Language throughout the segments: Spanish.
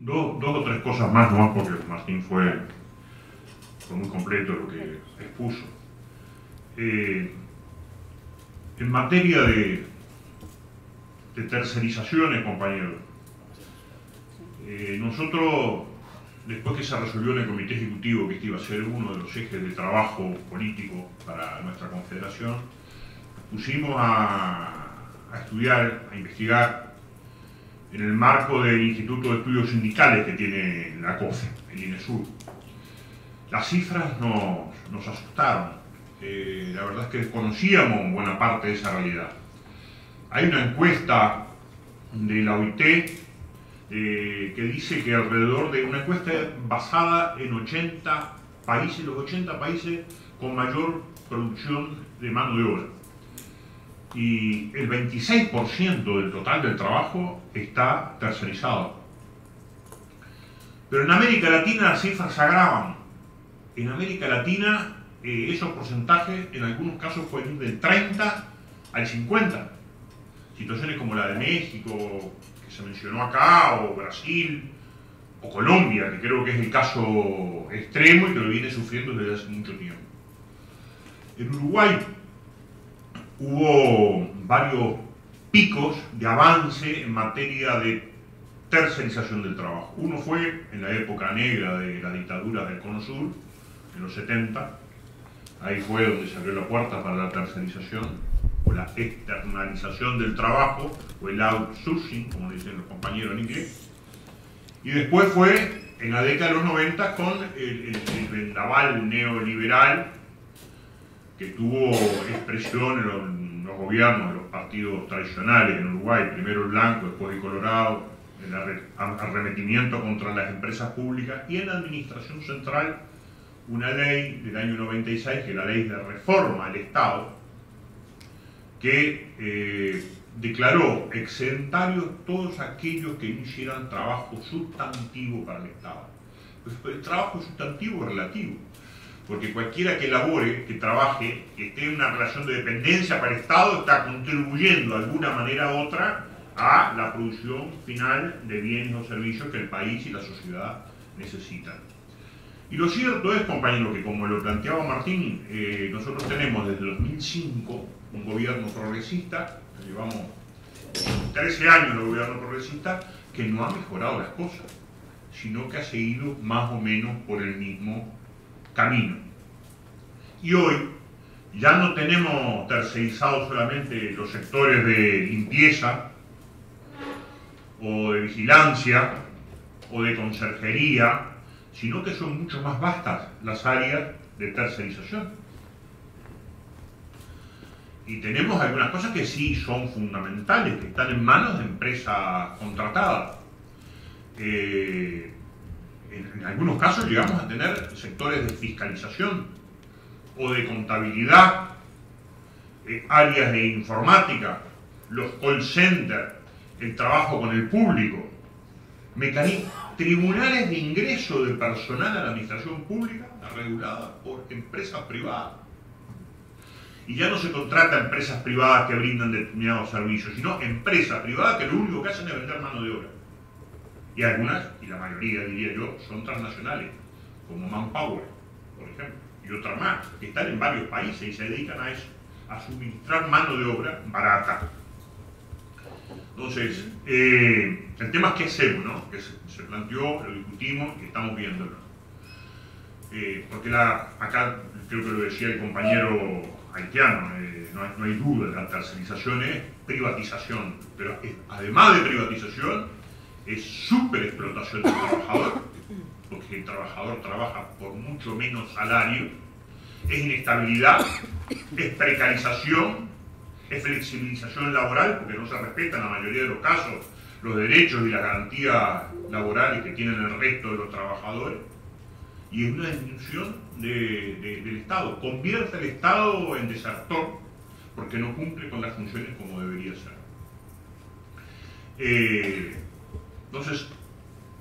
dos o tres cosas más, nomás porque Martín fue muy completo lo que expuso. En materia de tercerizaciones, compañeros, nosotros, después que se resolvió en el Comité Ejecutivo que este iba a ser uno de los ejes de trabajo político para nuestra confederación, pusimos a estudiar, a investigar, en el marco del Instituto de Estudios Sindicales que tiene la COFE, el INESUR. Las cifras nos asustaron. La verdad es que desconocíamos buena parte de esa realidad. Hay una encuesta de la OIT que dice que alrededor de una encuesta basada en 80 países, los 80 países con mayor producción de mano de obra. Y el 26% del total del trabajo está tercerizado. Pero en América Latina las cifras se agravan. En América Latina esos porcentajes en algunos casos pueden ir del 30 al 50. Situaciones como la de México, que se mencionó acá, o Brasil, o Colombia, que creo que es el caso extremo y que lo viene sufriendo desde hace mucho tiempo. En Uruguay hubo varios picos de avance en materia de tercerización del trabajo. Uno fue en la época negra de la dictadura del Cono Sur, en los 70, ahí fue donde se abrió la puerta para la tercerización, o la externalización del trabajo, o el outsourcing, como dicen los compañeros en inglés. Y después fue en la década de los 90 con el vendaval neoliberal que tuvo expresión en los gobiernos de los partidos tradicionales en Uruguay, primero el blanco, después el colorado, el arremetimiento contra las empresas públicas, y en la administración central una ley del año 96, que es la ley de reforma del Estado, que declaró exentarios todos aquellos que no hicieran trabajo sustantivo para el Estado. Pues el trabajo sustantivo es relativo, porque cualquiera que labore, que trabaje, que esté en una relación de dependencia para el Estado, está contribuyendo de alguna manera u otra a la producción final de bienes o servicios que el país y la sociedad necesitan. Y lo cierto es, compañero, que como lo planteaba Martín, nosotros tenemos desde 2005 un gobierno progresista, llevamos 13 años de gobierno progresista, que no ha mejorado las cosas, sino que ha seguido más o menos por el mismo camino. Y hoy ya no tenemos tercerizados solamente los sectores de limpieza, o de vigilancia, o de conserjería, sino que son mucho más vastas las áreas de tercerización. Y tenemos algunas cosas que sí son fundamentales, que están en manos de empresas contratadas. En algunos casos llegamos a tener sectores de fiscalización o de contabilidad, áreas de informática, los call centers, el trabajo con el público, tribunales de ingreso de personal a la administración pública regulada por empresas privadas. Y ya no se contrata a empresas privadas que brindan determinados servicios, sino empresas privadas que lo único que hacen es vender mano de obra. Y algunas, y la mayoría diría yo, son transnacionales, como Manpower, por ejemplo, y otras más, que están en varios países y se dedican a eso, a suministrar mano de obra barata. Entonces, el tema es qué hacemos, ¿no? Que se planteó, lo discutimos y estamos viéndolo. Porque acá creo que lo decía el compañero haitiano, no hay duda, la tercerización es privatización, pero además de privatización es superexplotación del trabajador, porque el trabajador trabaja por mucho menos salario, es inestabilidad, es precarización, es flexibilización laboral, porque no se respetan en la mayoría de los casos los derechos y las garantías laborales que tienen el resto de los trabajadores, y es una disminución del Estado. Convierte al Estado en desertor porque no cumple con las funciones como debería ser. Entonces,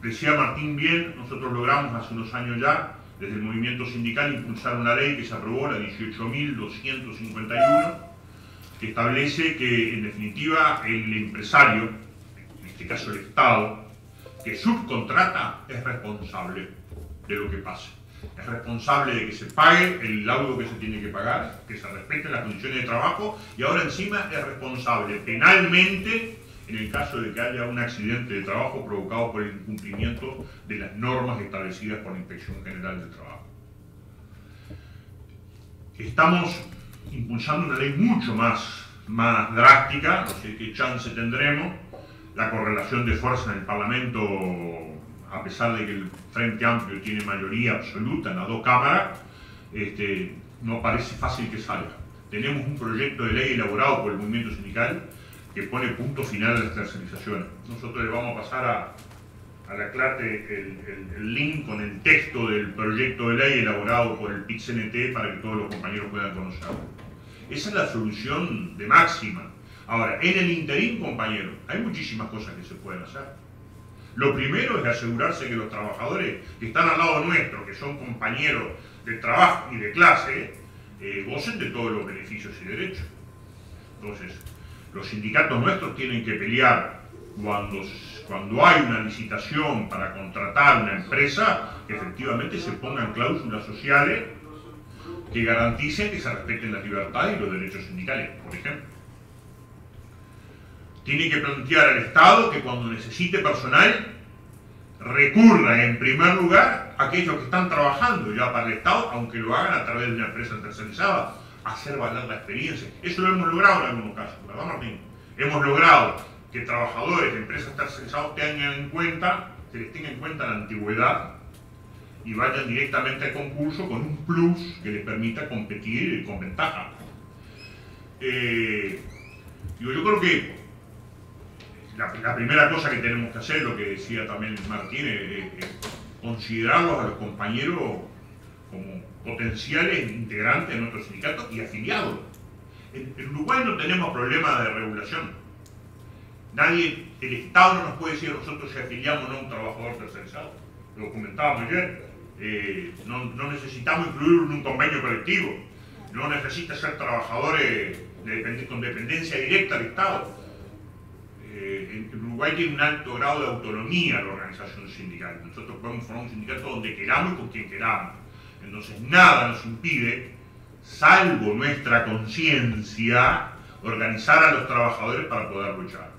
decía Martín bien, nosotros logramos hace unos años ya, desde el movimiento sindical, impulsar una ley que se aprobó, la 18.251, que establece que, en definitiva, el empresario, en este caso el Estado, que subcontrata es responsable de lo que pase. Es responsable de que se pague el laudo que se tiene que pagar, que se respeten las condiciones de trabajo, y ahora encima es responsable penalmente en el caso de que haya un accidente de trabajo provocado por el incumplimiento de las normas establecidas por la Inspección General del Trabajo. Estamos impulsando una ley mucho más drástica, no sé qué chance tendremos. La correlación de fuerza en el Parlamento, a pesar de que el Frente Amplio tiene mayoría absoluta en las dos cámaras, no parece fácil que salga. Tenemos un proyecto de ley elaborado por el movimiento sindical que pone punto final a las tercerizaciones. Nosotros le vamos a pasar a la CLATE el link con el texto del proyecto de ley elaborado por el PIT-CNT para que todos los compañeros puedan conocerlo. Esa es la solución de máxima. Ahora, en el interín, compañeros, hay muchísimas cosas que se pueden hacer. Lo primero es asegurarse que los trabajadores que están al lado nuestro, que son compañeros de trabajo y de clase, gocen de todos los beneficios y derechos. Entonces, los sindicatos nuestros tienen que pelear cuando hay una licitación para contratar una empresa, que efectivamente se pongan cláusulas sociales que garanticen que se respeten las libertades y los derechos sindicales, por ejemplo. Tiene que plantear al Estado que cuando necesite personal recurra en primer lugar a aquellos que están trabajando ya para el Estado, aunque lo hagan a través de una empresa tercerizada, hacer valer la experiencia. Eso lo hemos logrado en algunos casos, ¿verdad, Martín? Hemos logrado que trabajadores de empresas tercerizadas tengan en cuenta, que les tenga en cuenta la antigüedad y vayan directamente al concurso con un plus que les permita competir con ventaja. Yo creo que la primera cosa que tenemos que hacer, lo que decía también Martín, es considerarlos a los compañeros como potenciales integrantes de nuestro sindicato y afiliados. En Uruguay no tenemos problemas de regulación. El Estado no nos puede decir a nosotros si afiliamos o no a un trabajador tercerizado. Lo comentábamos ayer. No necesitamos incluirlo en un convenio colectivo. No necesita ser trabajadores con dependencia directa del Estado. En Uruguay tiene un alto grado de autonomía la organización sindical. Nosotros podemos formar un sindicato donde queramos y con quien queramos. Entonces nada nos impide, salvo nuestra conciencia, organizar a los trabajadores para poder luchar.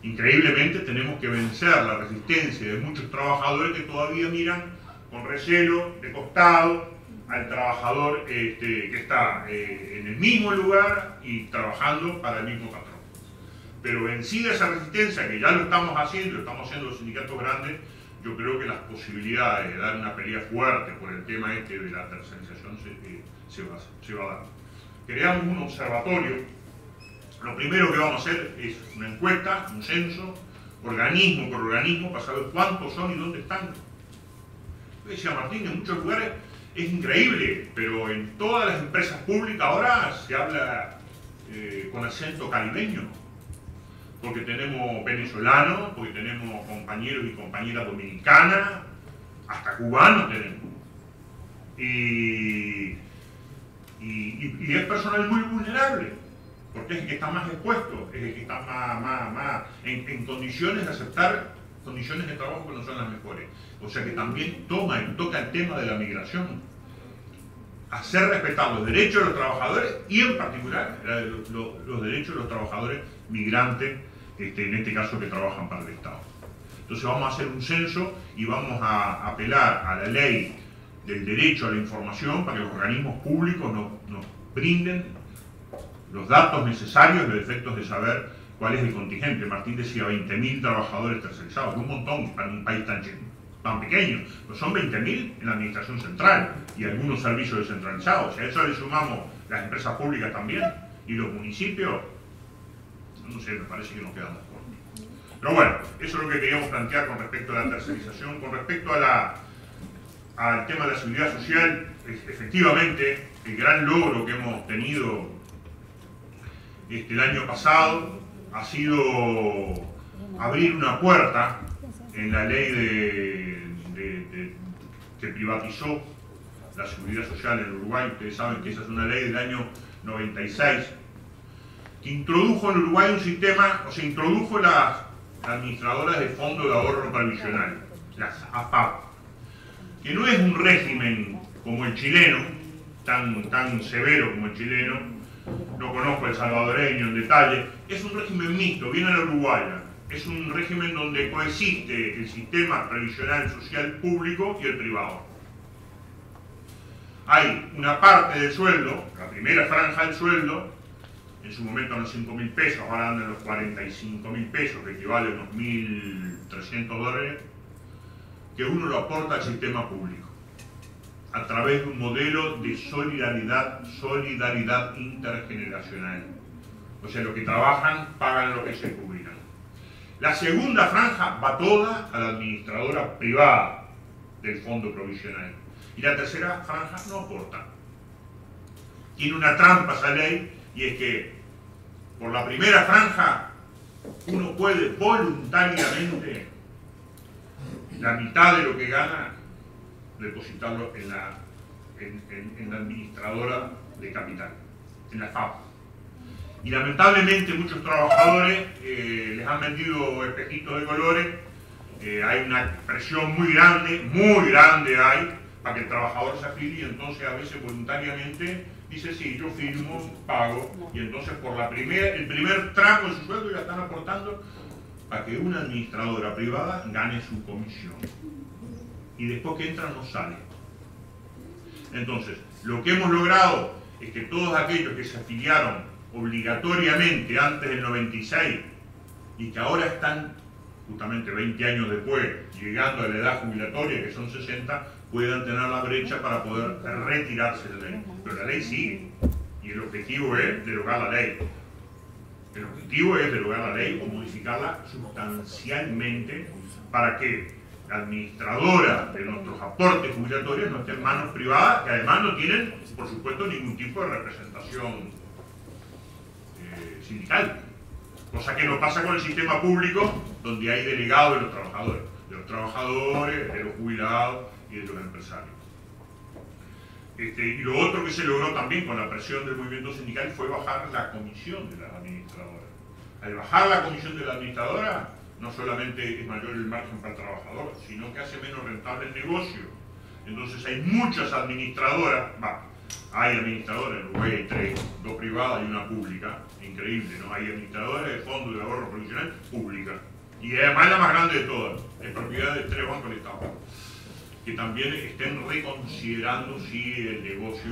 Increíblemente tenemos que vencer la resistencia de muchos trabajadores que todavía miran con recelo, de costado, al trabajador que está en el mismo lugar y trabajando para el mismo patrón. Pero vencida esa resistencia, que ya lo estamos haciendo los sindicatos grandes, yo creo que las posibilidades de dar una pelea fuerte por el tema de la tercerización se va a dar. Creamos un observatorio. Lo primero que vamos a hacer es una encuesta, un censo, organismo por organismo, para saber cuántos son y dónde están. Decía Martín, en muchos lugares es increíble, pero en todas las empresas públicas ahora se habla con acento caribeño. Porque tenemos venezolanos, porque tenemos compañeros y compañeras dominicanas, hasta cubanos tenemos. Y es personal muy vulnerable, porque es el que está más expuesto, es el que está más en condiciones de aceptar condiciones de trabajo que no son las mejores. O sea que también toca el tema de la migración. Hacer respetar los derechos de los trabajadores y en particular los derechos de los trabajadores migrantes, en este caso que trabajan para el Estado. Entonces vamos a hacer un censo y vamos a apelar a la ley del derecho a la información para que los organismos públicos nos brinden los datos necesarios, los efectos de saber cuál es el contingente. Martín decía 20.000 trabajadores tercerizados, un montón para un país tan pequeño, pero son 20.000 en la administración central y algunos servicios descentralizados. Si a eso le sumamos las empresas públicas también y los municipios, no sé, me parece que nos quedamos cortos. Pero bueno, eso es lo que queríamos plantear con respecto a la tercerización. Con respecto al tema de la seguridad social, efectivamente, el gran logro que hemos tenido el año pasado ha sido abrir una puerta en la ley que privatizó la seguridad social en Uruguay. Ustedes saben que esa es una ley del año 96, que introdujo en Uruguay un sistema, o sea, introdujo administradoras de Fondo de Ahorro Previsional, las AFAP, que no es un régimen como el chileno, tan severo como el chileno, no conozco el salvadoreño en detalle, es un régimen mixto, viene a la uruguaya, es un régimen donde coexiste el sistema previsional social público y el privado. Hay una parte del sueldo, la primera franja del sueldo, en su momento eran 5.000 pesos, ahora andan los 45.000 pesos, que equivale a unos 1.300 dólares, que uno lo aporta al sistema público, a través de un modelo de solidaridad intergeneracional. O sea, los que trabajan pagan lo que se jubilan. La segunda franja va toda a la administradora privada del fondo provisional. Y la tercera franja no aporta. Tiene una trampa esa ley, y es que por la primera franja uno puede voluntariamente la mitad de lo que gana depositarlo en la administradora de capital, en la FAP. Y lamentablemente muchos trabajadores les han vendido espejitos de colores, hay una presión muy grande hay para que el trabajador se afilie, y entonces a veces voluntariamente dice sí, yo firmo, pago, y entonces por el primer tramo de su sueldo ya están aportando para que una administradora privada gane su comisión. Y después que entra no sale. Entonces, lo que hemos llegado es que todos aquellos que se afiliaron obligatoriamente antes del 96 y que ahora están, justamente 20 años después, llegando a la edad jubilatoria, que son 60, puedan tener la brecha para poder retirarse de la ley. Pero la ley sigue, y el objetivo es derogar la ley. El objetivo es derogar la ley o modificarla sustancialmente para que la administradora de nuestros aportes jubilatorios no esté en manos privadas, que además no tienen, por supuesto, ningún tipo de representación sindical. Cosa que no pasa con el sistema público, donde hay delegados de los trabajadores, de los jubilados y de los empresarios. Y lo otro que se logró también con la presión del movimiento sindical fue bajar la comisión de las administradoras. Al bajar la comisión de la administradora, no solamente es mayor el margen para el trabajador, sino que hace menos rentable el negocio. Entonces hay muchas administradoras, hay administradoras, en Uruguay hay 3, 2 privadas y una pública, increíble, ¿no? Hay administradoras de Fondo de Ahorro Provisional pública. Y además la más grande de todas, es propiedad de 3 bancos del Estado, que también estén reconsiderando si el negocio